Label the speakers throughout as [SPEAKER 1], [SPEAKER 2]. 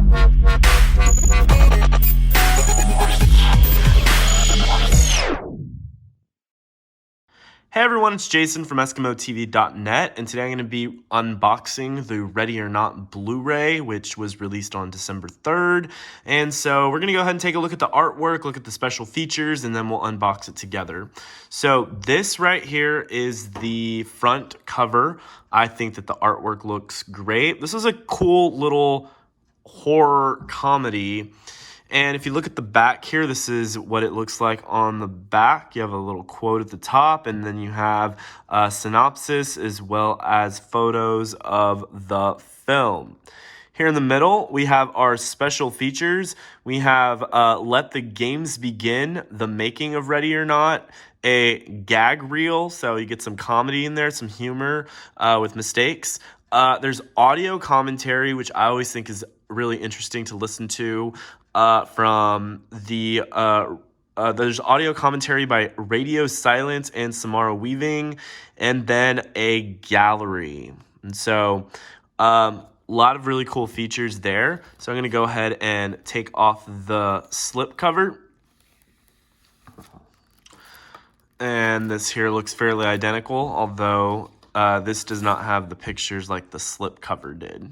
[SPEAKER 1] Hey everyone, it's Jason from EskimoTV.net, and today I'm going to be unboxing the Ready or Not Blu Ray, which was released on December 3rd. And so we're going to go ahead and take a look at the artwork, look at the special features, and then we'll unbox it together. So this right here is the front cover. I think that the artwork looks great. This is a cool little horror comedy. And if you look at the back here, this is what it looks like on the back. You have a little quote at the top, and then you have a synopsis as well as photos of the film. Here in the middle, we have our special features. We have Let the Games Begin, the making of Ready or Not, a gag reel, so you get some comedy in there, some humor with mistakes. There's audio commentary, which I always think is really interesting to listen to. There's audio commentary by Radio Silence and Samara Weaving, and then a gallery. And so a lot of really cool features there. So I'm going to go ahead and take off the slip cover. And this here looks fairly identical, although this does not have the pictures like the slip cover did.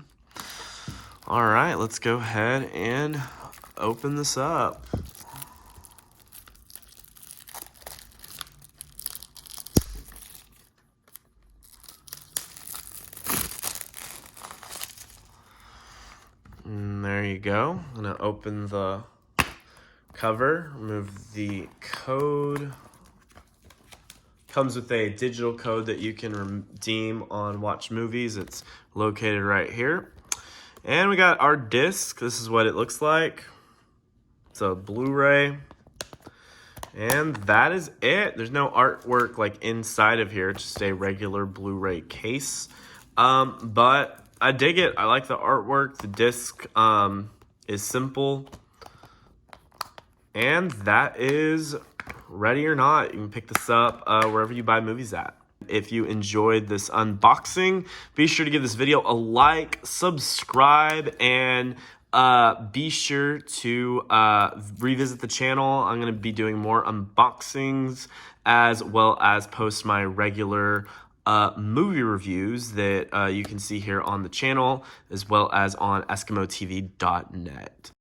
[SPEAKER 1] All right, let's go ahead and open this up. And there you go. I'm gonna open the cover, remove the code. Comes with a digital code that you can redeem on Watch Movies. It's located right here. And we got our disc. This is what it looks like. It's a Blu-ray. And that is it. There's no artwork like inside of here. It's just a regular Blu-ray case. But I dig it. I like the artwork. The disc is simple. And that is Ready or Not. You can pick this up wherever you buy movies at. If you enjoyed this unboxing, be sure to give this video a like, subscribe, and be sure to revisit the channel. I'm going to be doing more unboxings as well as post my regular movie reviews that you can see here on the channel as well as on EskimoTV.net.